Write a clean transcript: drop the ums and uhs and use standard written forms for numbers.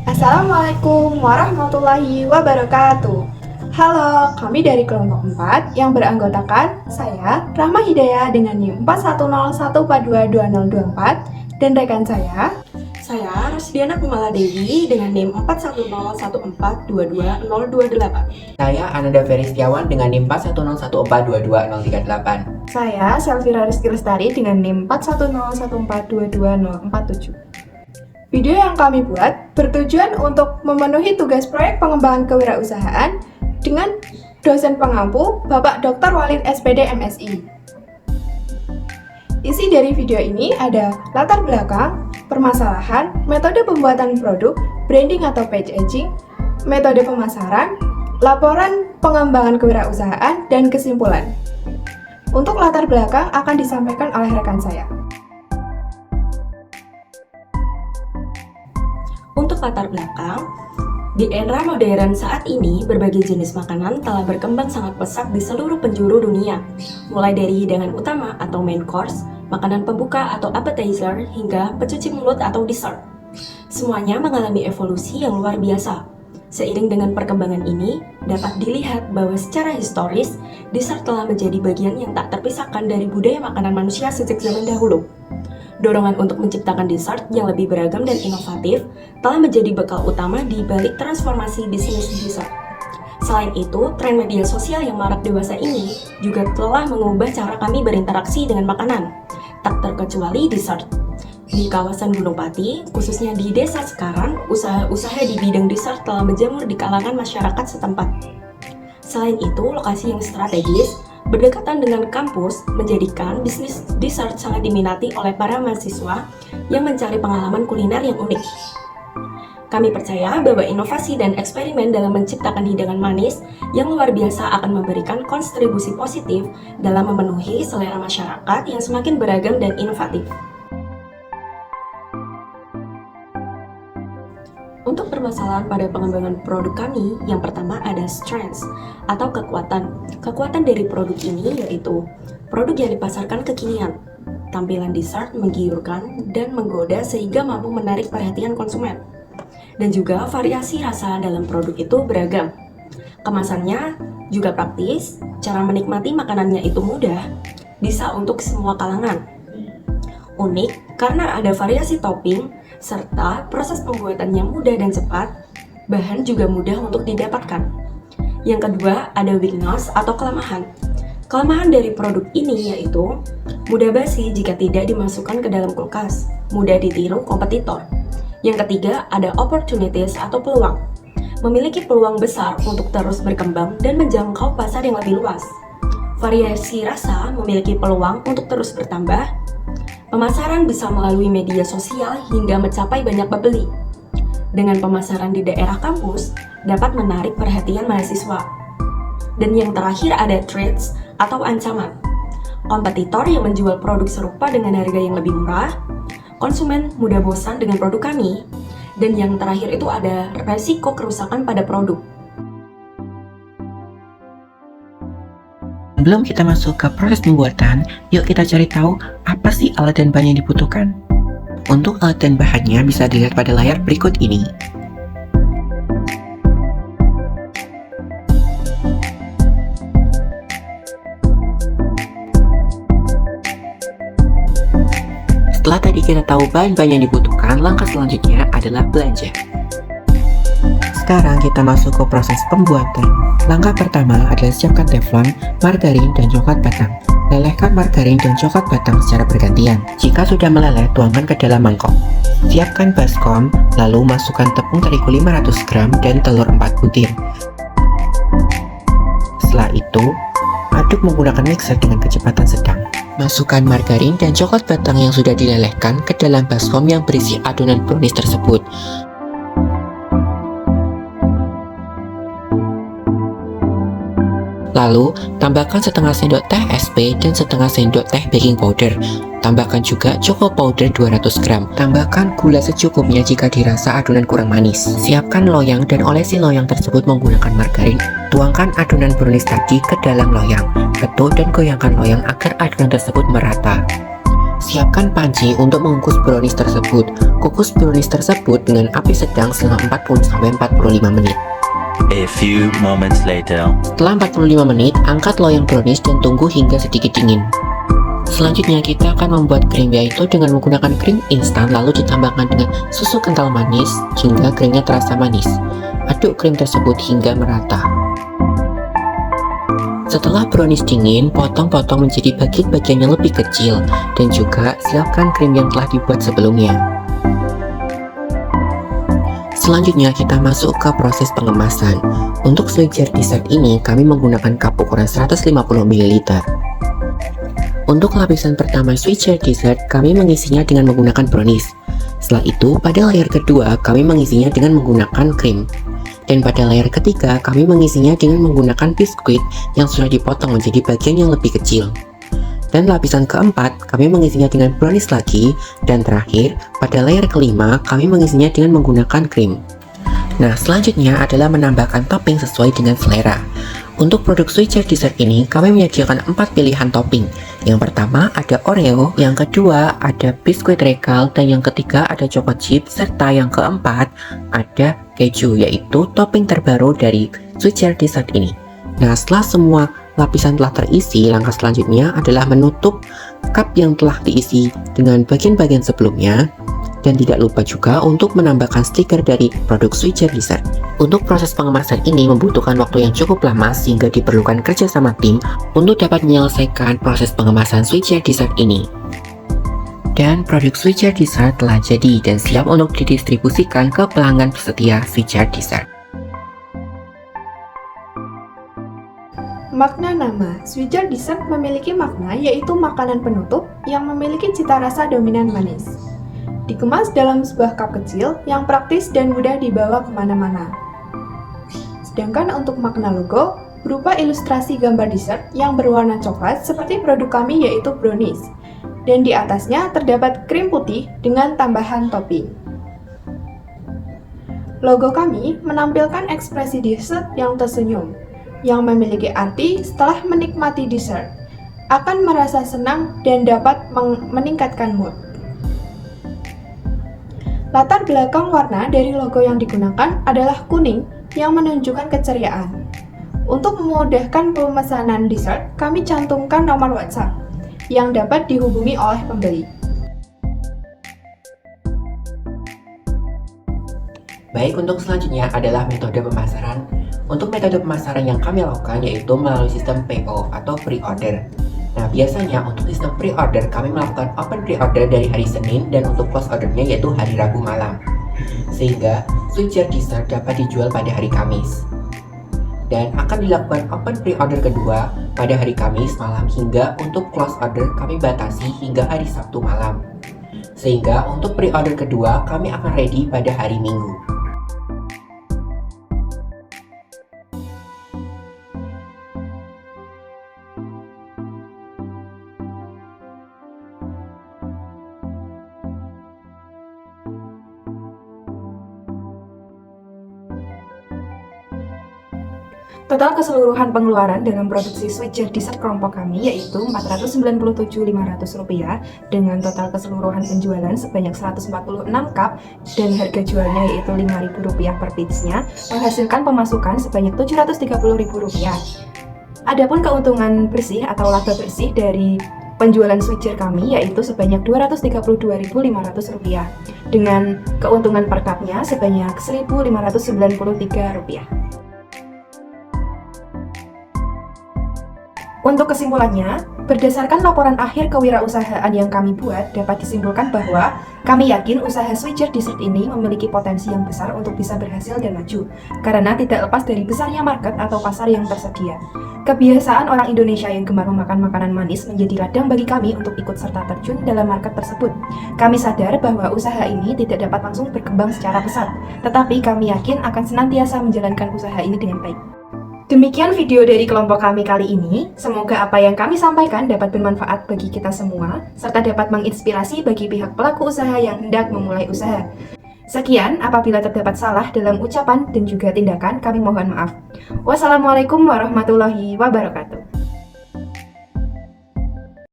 Assalamualaikum warahmatullahi wabarakatuh. Halo, kami dari kelompok 4 yang beranggotakan saya, Rahma Hidayah dengan NIM 4101422024 dan rekan saya Rusdiana Kumala Dewi dengan NIM 4101422028. Saya Ananda Ferry Setiawan dengan NIM 4101422038. Saya Selvira Rizky Lestari dengan NIM 4101422047. Video yang kami buat bertujuan untuk memenuhi tugas proyek pengembangan kewirausahaan dengan dosen pengampu Bapak Dr. Walid SPD MSI. Isi dari video ini ada latar belakang, permasalahan, metode pembuatan produk, branding atau packaging, metode pemasaran, laporan pengembangan kewirausahaan, dan kesimpulan. Untuk latar belakang akan disampaikan oleh rekan saya. Untuk latar belakang, di era modern saat ini, berbagai jenis makanan telah berkembang sangat pesat di seluruh penjuru dunia, mulai dari hidangan utama atau main course, makanan pembuka atau appetizer, hingga pencuci mulut atau dessert. Semuanya mengalami evolusi yang luar biasa. Seiring dengan perkembangan ini, dapat dilihat bahwa secara historis, dessert telah menjadi bagian yang tak terpisahkan dari budaya makanan manusia sejak zaman dahulu. Dorongan untuk menciptakan dessert yang lebih beragam dan inovatif telah menjadi bekal utama di balik transformasi bisnis dessert. Selain itu, tren media sosial yang marak dewasa ini juga telah mengubah cara kami berinteraksi dengan makanan, tak terkecuali dessert. Di kawasan Gunung Pati, khususnya di desa sekarang, usaha-usaha di bidang dessert telah menjamur di kalangan masyarakat setempat. Selain itu, lokasi yang strategis berdekatan dengan kampus menjadikan bisnis dessert sangat diminati oleh para mahasiswa yang mencari pengalaman kuliner yang unik. Kami percaya bahwa inovasi dan eksperimen dalam menciptakan hidangan manis yang luar biasa akan memberikan kontribusi positif dalam memenuhi selera masyarakat yang semakin beragam dan inovatif. Untuk permasalahan pada pengembangan produk kami, yang pertama ada strengths atau kekuatan. Kekuatan dari produk ini yaitu produk yang dipasarkan kekinian, tampilan dessert menggiurkan dan menggoda sehingga mampu menarik perhatian konsumen. Dan juga variasi rasa dalam produk itu beragam. Kemasannya juga praktis, cara menikmati makanannya itu mudah, bisa untuk semua kalangan. Unik karena ada variasi topping, serta proses pembuatannya mudah dan cepat, bahan juga mudah untuk didapatkan. Yang kedua, ada weakness atau kelemahan. Kelemahan dari produk ini yaitu mudah basi jika tidak dimasukkan ke dalam kulkas, mudah ditiru kompetitor. Yang ketiga, ada opportunities atau peluang. Memiliki peluang besar untuk terus berkembang dan menjangkau pasar yang lebih luas. Variasi rasa memiliki peluang untuk terus bertambah. Pemasaran bisa melalui media sosial hingga mencapai banyak pembeli. Dengan pemasaran di daerah kampus, dapat menarik perhatian mahasiswa. Dan yang terakhir ada threats atau ancaman. Kompetitor yang menjual produk serupa dengan harga yang lebih murah, konsumen mudah bosan dengan produk kami, dan yang terakhir itu ada resiko kerusakan pada produk. Sebelum kita masuk ke proses pembuatan, yuk kita cari tahu apa sih alat dan bahan yang dibutuhkan. Untuk alat dan bahannya bisa dilihat pada layar berikut ini. Setelah tadi kita tahu bahan-bahan yang dibutuhkan, langkah selanjutnya adalah belanja. Sekarang kita masuk ke proses pembuatan. Langkah pertama adalah siapkan teflon, margarin, dan coklat batang. Lelehkan margarin dan coklat batang secara bergantian. Jika sudah meleleh, tuangkan ke dalam mangkok. Siapkan baskom, lalu masukkan tepung terigu 500 gram dan telur 4 butir. Setelah itu, aduk menggunakan mixer dengan kecepatan sedang. Masukkan margarin dan coklat batang yang sudah dilelehkan ke dalam baskom yang berisi adonan brownies tersebut. Lalu, tambahkan setengah sendok teh SP dan setengah sendok teh baking powder. Tambahkan juga choco powder 200 gram. Tambahkan gula secukupnya jika dirasa adonan kurang manis. Siapkan loyang dan olesi loyang tersebut menggunakan margarin. Tuangkan adonan brownies tadi ke dalam loyang. Ketuk dan goyangkan loyang agar adonan tersebut merata. Siapkan panci untuk mengukus brownies tersebut. Kukus brownies tersebut dengan api sedang selama 40-45 menit. A few moments later. Setelah 45 menit, angkat loyang brownies dan tunggu hingga sedikit dingin. Selanjutnya kita akan membuat krim, yaitu dengan menggunakan krim instan lalu ditambahkan dengan susu kental manis hingga krimnya terasa manis. Aduk krim tersebut hingga merata. Setelah brownies dingin, potong-potong menjadi bagian-bagian yang lebih kecil dan juga siapkan krim yang telah dibuat sebelumnya. Selanjutnya kita masuk ke proses pengemasan. Untuk sweet jar dessert ini kami menggunakan cup ukuran 150 ml. Untuk lapisan pertama sweet jar dessert kami mengisinya dengan menggunakan brownies. Setelah itu pada layer kedua kami mengisinya dengan menggunakan krim. Dan pada layer ketiga kami mengisinya dengan menggunakan biskuit yang sudah dipotong menjadi bagian yang lebih kecil. Dan lapisan keempat kami mengisinya dengan brownies lagi, dan terakhir pada layer kelima kami mengisinya dengan menggunakan krim. Nah, selanjutnya adalah menambahkan topping sesuai dengan selera. Untuk produk sweet jar dessert ini kami menyediakan 4 pilihan topping. Yang pertama ada Oreo, yang kedua ada biskuit regal, dan yang ketiga ada choco chip, serta yang keempat ada keju, yaitu topping terbaru dari sweet jar dessert ini. Nah, setelah semua lapisan telah terisi, langkah selanjutnya adalah menutup cup yang telah diisi dengan bagian-bagian sebelumnya, dan tidak lupa juga untuk menambahkan stiker dari produk sweet jar dessert. Untuk proses pengemasan ini membutuhkan waktu yang cukup lama sehingga diperlukan kerjasama tim untuk dapat menyelesaikan proses pengemasan sweet jar dessert ini. Dan produk sweet jar dessert telah jadi dan siap untuk didistribusikan ke pelanggan pesetia sweet jar dessert. Makna nama sweet jar dessert memiliki makna yaitu makanan penutup yang memiliki cita rasa dominan manis. Dikemas dalam sebuah cup kecil yang praktis dan mudah dibawa kemana-mana. Sedangkan untuk makna logo berupa ilustrasi gambar dessert yang berwarna coklat seperti produk kami yaitu brownies. Dan di atasnya terdapat krim putih dengan tambahan topping. Logo kami menampilkan ekspresi dessert yang tersenyum, yang memiliki arti setelah menikmati dessert, akan merasa senang dan dapat meningkatkan mood. Latar belakang warna dari logo yang digunakan adalah kuning yang menunjukkan keceriaan. Untuk memudahkan pemesanan dessert, kami cantumkan nomor WhatsApp yang dapat dihubungi oleh pembeli. Baik, untuk selanjutnya adalah metode pemasaran. Untuk metode pemasaran yang kami lakukan yaitu melalui sistem PO atau pre-order. Nah, biasanya untuk sistem pre-order kami melakukan open pre-order dari hari Senin dan untuk close ordernya yaitu hari Rabu malam. Sehingga sweet jar dessert dapat dijual pada hari Kamis. Dan akan dilakukan open pre-order kedua pada hari Kamis malam hingga untuk close order kami batasi hingga hari Sabtu malam. Sehingga untuk pre-order kedua kami akan ready pada hari Minggu. Total keseluruhan pengeluaran dalam produksi sweet jar dessert kelompok kami yaitu Rp497.500 dengan total keseluruhan penjualan sebanyak 146 cup dan harga jualnya yaitu Rp5.000 per piece-nya, menghasilkan pemasukan sebanyak Rp730.000. Adapun keuntungan bersih atau laba bersih dari penjualan sweet jar kami yaitu sebanyak Rp232.500 dengan keuntungan per cupnya sebanyak Rp1.593. Untuk kesimpulannya, berdasarkan laporan akhir kewirausahaan yang kami buat, dapat disimpulkan bahwa kami yakin usaha sweet jar dessert ini memiliki potensi yang besar untuk bisa berhasil dan maju, karena tidak lepas dari besarnya market atau pasar yang tersedia. Kebiasaan orang Indonesia yang gemar memakan makanan manis menjadi ladang bagi kami untuk ikut serta terjun dalam market tersebut. Kami sadar bahwa usaha ini tidak dapat langsung berkembang secara pesat, tetapi kami yakin akan senantiasa menjalankan usaha ini dengan baik. Demikian video dari kelompok kami kali ini. Semoga apa yang kami sampaikan dapat bermanfaat bagi kita semua, serta dapat menginspirasi bagi pihak pelaku usaha yang hendak memulai usaha. Sekian, apabila terdapat salah dalam ucapan dan juga tindakan, kami mohon maaf. Wassalamualaikum warahmatullahi wabarakatuh.